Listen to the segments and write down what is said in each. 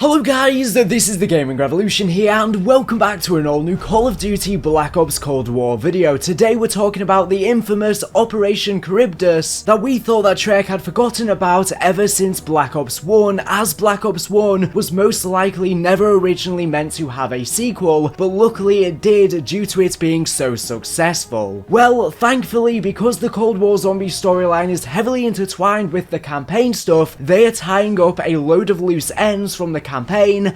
Hello guys, this is the Gaming Revolution here and welcome back to an all new Call of Duty Black Ops Cold War video. Today we're talking about the infamous Operation Charybdis that we thought that Treyarch had forgotten about ever since Black Ops 1, as Black Ops 1 was most likely never originally meant to have a sequel, but luckily it did due to it being so successful. Well, thankfully, because the Cold War zombie storyline is heavily intertwined with the campaign stuff, they are tying up a load of loose ends from the campaign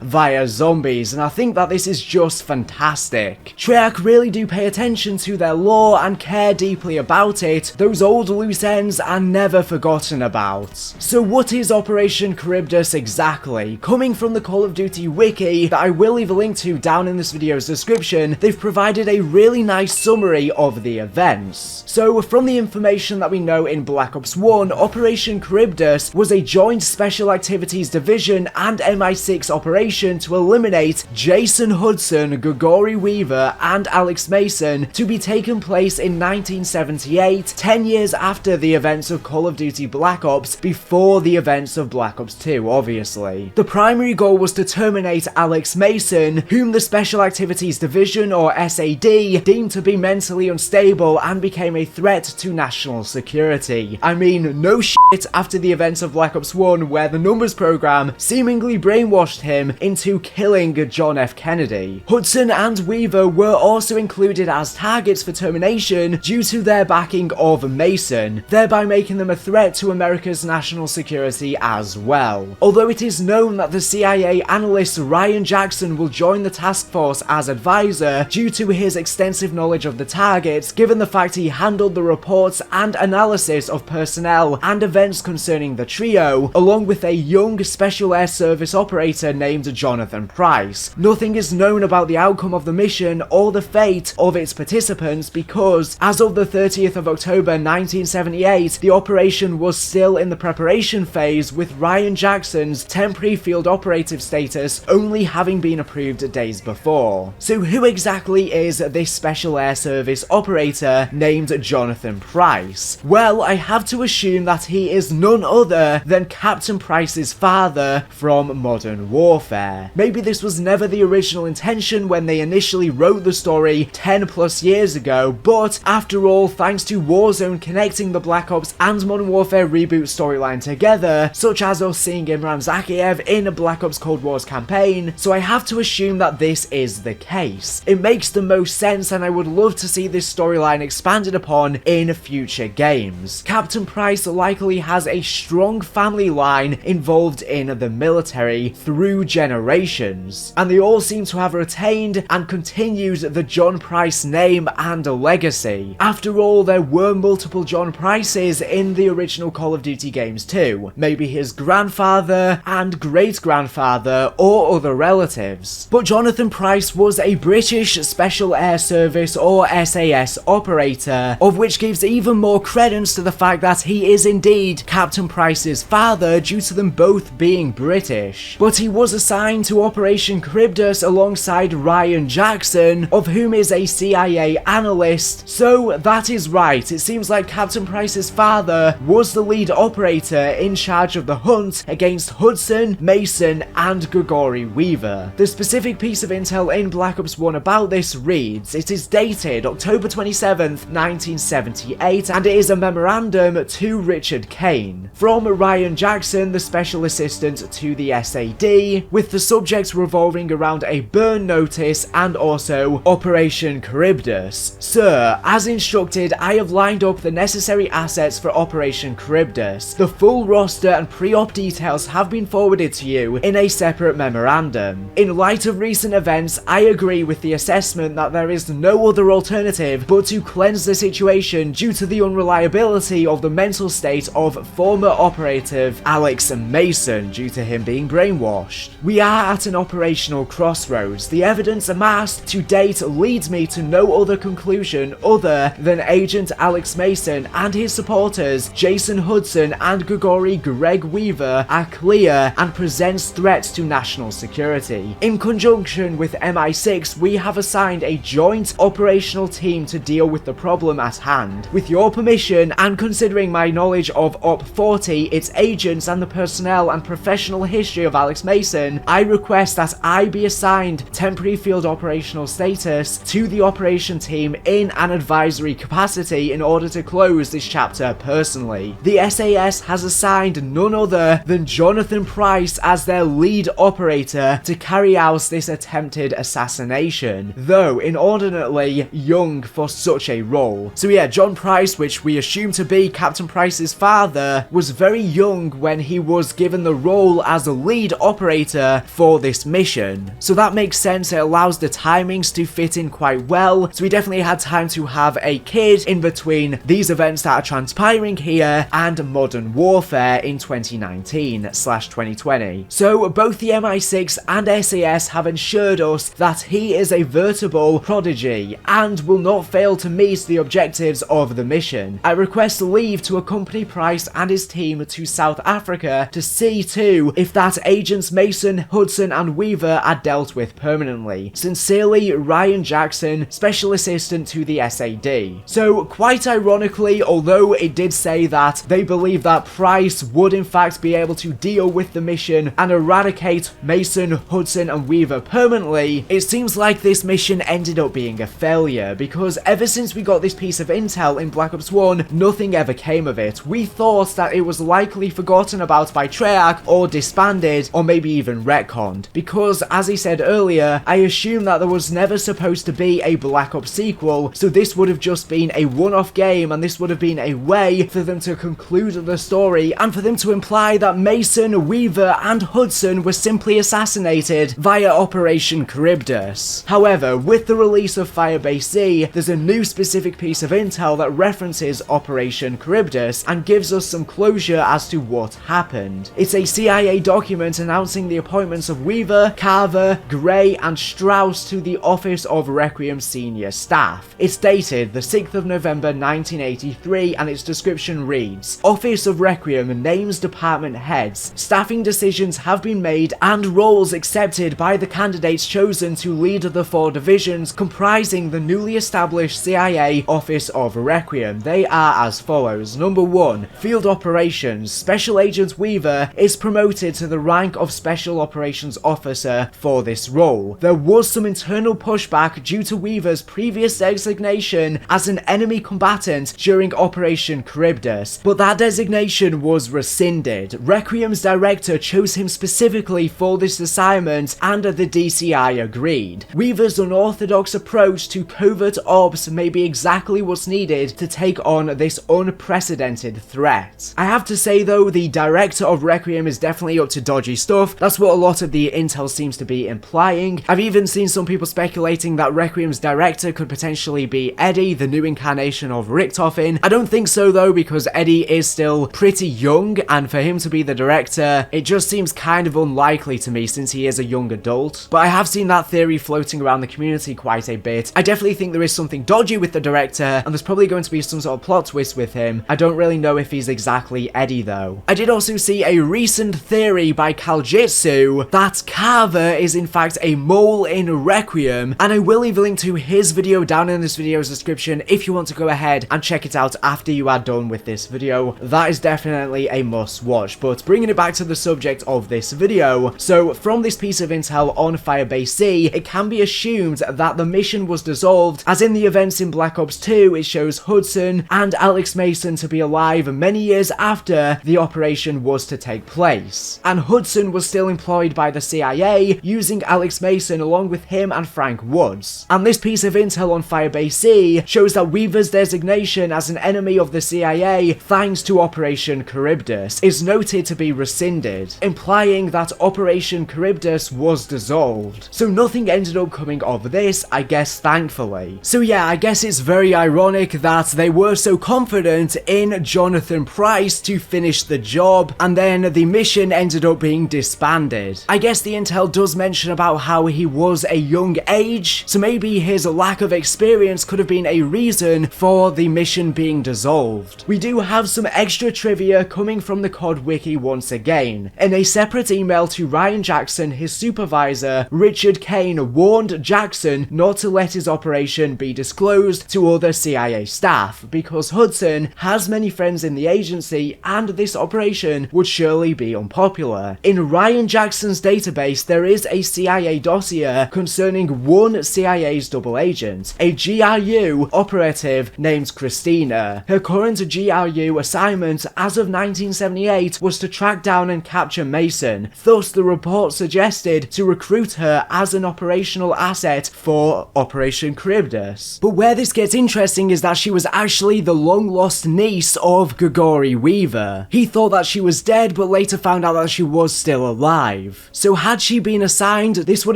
via zombies, and I think that this is just fantastic. Treyarch really do pay attention to their lore and care deeply about it. Those old loose ends are never forgotten about. So what is Operation Charybdis exactly? Coming from the Call of Duty wiki that I will leave a link to down in this video's description, they've provided a really nice summary of the events. So from the information that we know in Black Ops 1, Operation Charybdis was a joint special activities division and MI6 operation to eliminate Jason Hudson, Grigori Weaver, and Alex Mason, to be taken place in 1978, 10 years after the events of Call of Duty Black Ops, before the events of Black Ops 2, obviously. The primary goal was to terminate Alex Mason, whom the Special Activities Division, or SAD, deemed to be mentally unstable and became a threat to national security. I mean, no shit after the events of Black Ops 1, where the Numbers program seemingly brainwashed him into killing John F. Kennedy. Hudson and Weaver were also included as targets for termination due to their backing of Mason, thereby making them a threat to America's national security as well. Although it is known that the CIA analyst Ryan Jackson will join the task force as advisor due to his extensive knowledge of the targets, given the fact he handled the reports and analysis of personnel and events concerning the trio, along with a young Special Air Service operator named Jonathan Price. Nothing is known about the outcome of the mission or the fate of its participants because, as of the 30th of October 1978, the operation was still in the preparation phase, with Ryan Jackson's temporary field operative status only having been approved days before. So who exactly is this Special Air Service operator named Jonathan Price? Well, I have to assume that he is none other than Captain Price's father from Modern Warfare. Maybe this was never the original intention when they initially wrote the story 10 plus years ago, but after all, thanks to Warzone connecting the Black Ops and Modern Warfare reboot storyline together, such as us seeing Imran Zakhaev in a Black Ops Cold War's campaign, so I have to assume that this is the case. It makes the most sense, and I would love to see this storyline expanded upon in future games. Captain Price likely has a strong family line involved in the military through generations, and they all seem to have retained and continued the John Price name and legacy. After all, there were multiple John Prices in the original Call of Duty games too, maybe his grandfather and great-grandfather or other relatives. But Jonathan Price was a British Special Air Service or SAS operator, of which gives even more credence to the fact that he is indeed Captain Price's father due to them both being British. But he was assigned to Operation Charybdis alongside Ryan Jackson, of whom is a CIA analyst, so that is right, it seems like Captain Price's father was the lead operator in charge of the hunt against Hudson, Mason, and Grigori Weaver. The specific piece of intel in Black Ops 1 about this reads, it is dated October 27th, 1978, and it is a memorandum to Richard Kane, from Ryan Jackson, the special assistant to the SAD, with the subject revolving around a burn notice and also Operation Charybdis. Sir, as instructed, I have lined up the necessary assets for Operation Charybdis. The full roster and pre-op details have been forwarded to you in a separate memorandum. In light of recent events, I agree with the assessment that there is no other alternative but to cleanse the situation due to the unreliability of the mental state of former operative Alex Mason due to him being brainwashed. We are at an operational crossroads. The evidence amassed to date leads me to no other conclusion other than Agent Alex Mason and his supporters Jason Hudson and Grigori Weaver are clear and presents threats to national security. In conjunction with MI6, we have assigned a joint operational team to deal with the problem at hand. With your permission and considering my knowledge of Op 40, its agents and the personnel and professional history of Alex Alex Mason, I request that I be assigned temporary field operational status to the operation team in an advisory capacity in order to close this chapter personally. The SAS has assigned none other than Jonathan Price as their lead operator to carry out this attempted assassination, though inordinately young for such a role. So yeah, John Price, which we assume to be Captain Price's father, was very young when he was given the role as the lead operator for this mission. So that makes sense, it allows the timings to fit in quite well, so we definitely had time to have a kid in between these events that are transpiring here and Modern Warfare in 2019/2020. So both the MI6 and SAS have ensured us that he is a veritable prodigy and will not fail to meet the objectives of the mission. I request leave to accompany Price and his team to South Africa to see too if that agents Mason, Hudson and Weaver are dealt with permanently. Sincerely, Ryan Jackson, Special Assistant to the SAD. So quite ironically, although it did say that they believe that Price would in fact be able to deal with the mission and eradicate Mason, Hudson and Weaver permanently, it seems like this mission ended up being a failure, because ever since we got this piece of intel in Black Ops 1, nothing ever came of it. We thought that it was likely forgotten about by Treyarch or disbanded or maybe even retconned, because as he said earlier, I assume that there was never supposed to be a Black Ops sequel, so this would have just been a one-off game and this would have been a way for them to conclude the story and for them to imply that Mason, Weaver and Hudson were simply assassinated via Operation Charybdis. However, with the release of Firebase Z, there's a new specific piece of intel that references Operation Charybdis and gives us some closure as to what happened. It's a CIA document announcing the appointments of Weaver, Carver, Gray and Strauss to the Office of Requiem Senior Staff. It's dated the 6th of November 1983 and its description reads, Office of Requiem names department heads, staffing decisions have been made and roles accepted by the candidates chosen to lead the 4 divisions comprising the newly established CIA Office of Requiem. They are as follows. Number 1, Field Operations. Special Agent Weaver is promoted to the rank of Special Operations Officer for this role. There was some internal pushback due to Weaver's previous designation as an enemy combatant during Operation Charybdis, but that designation was rescinded. Requiem's director chose him specifically for this assignment and the DCI agreed. Weaver's unorthodox approach to covert ops may be exactly what's needed to take on this unprecedented threat. I have to say though, the director of Requiem is definitely up to dodgy stuff. That's what a lot of the intel seems to be implying. I've even seen some people speculating that Requiem's director could potentially be Eddie, the new incarnation of Richtofen. I don't think so though, because Eddie is still pretty young, and for him to be the director, it just seems kind of unlikely to me since he is a young adult. But I have seen that theory floating around the community quite a bit. I definitely think there is something dodgy with the director, and there's probably going to be some sort of plot twist with him. I don't really know if he's exactly Eddie though. I did also see a recent theory by Kaljitsu that Carver is in fact a mole in Requiem, and I will leave a link to his video down in this video's description if you want to go ahead and check it out after you are done with this video. That is definitely a must watch. But bringing it back to the subject of this video, so from this piece of intel on Firebase Z, it can be assumed that the mission was dissolved, as in the events in Black Ops 2 it shows Hudson and Alex Mason to be alive many years after the operation was to take place, and Hudson was still employed by the CIA using Alex Mason along with him and Frank Woods. And this piece of intel on Firebase Z shows that Weaver's designation as an enemy of the CIA thanks to Operation Charybdis is noted to be rescinded, implying that Operation Charybdis was dissolved. So nothing ended up coming of this, I guess, thankfully. So yeah, I guess it's very ironic that they were so confident in Jonathan Price to finish the job, and then the mission ended up being disbanded. I guess the intel does mention about how he was a young age, so maybe his lack of experience could have been a reason for the mission being dissolved. We do have some extra trivia coming from the COD wiki once again. In a separate email to Ryan Jackson, his supervisor, Richard Kane warned Jackson not to let his operation be disclosed to other CIA staff, because Hudson has many friends in the agency and this operation would surely be unpopular. In in Ryan Jackson's database there is a CIA dossier concerning one CIA's double agent, a GRU operative named Christina. Her current GRU assignment as of 1978 was to track down and capture Mason, thus the report suggested to recruit her as an operational asset for Operation Charybdis. But where this gets interesting is that she was actually the long-lost niece of Grigori Weaver. He thought that she was dead, but later found out that she was still alive. So had she been assigned, this would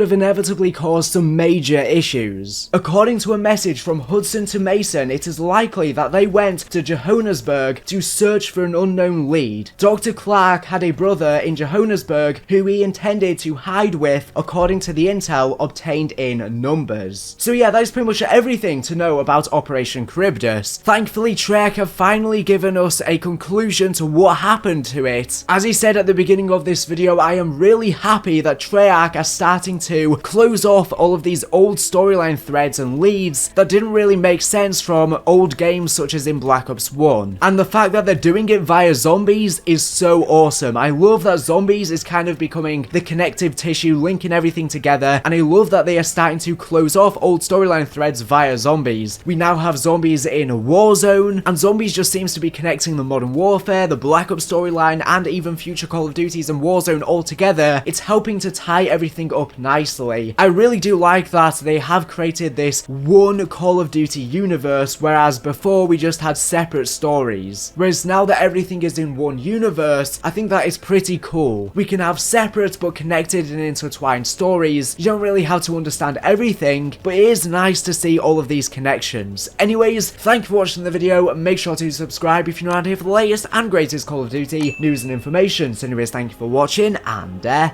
have inevitably caused some major issues. According to a message from Hudson to Mason, it is likely that they went to Johannesburg to search for an unknown lead. Dr. Clark had a brother in Johannesburg who he intended to hide with, according to the intel obtained in Numbers. So yeah, that is pretty much everything to know about Operation Charybdis. Thankfully, Treyarch have finally given us a conclusion to what happened to it. As he said at the beginning of this video, I am really happy that Treyarch are starting to close off all of these old storyline threads and leads that didn't really make sense from old games such as in Black Ops 1. And the fact that they're doing it via zombies is so awesome. I love that zombies is kind of becoming the connective tissue linking everything together, and I love that they are starting to close off old storyline threads via zombies. We now have zombies in Warzone, and zombies just seems to be connecting the Modern Warfare, the Black Ops storyline, and even future Call of Duties and Warzone all together. It's helping to tie everything up nicely. I really do like that they have created this one Call of Duty universe, whereas before we just had separate stories. Whereas now that everything is in one universe, I think that is pretty cool. We can have separate but connected and intertwined stories. You don't really have to understand everything, but it is nice to see all of these connections. Anyways, thank you for watching the video. Make sure to subscribe if you're not here for the latest and greatest Call of Duty news and information. So anyways, thank you for watching, and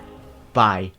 bye.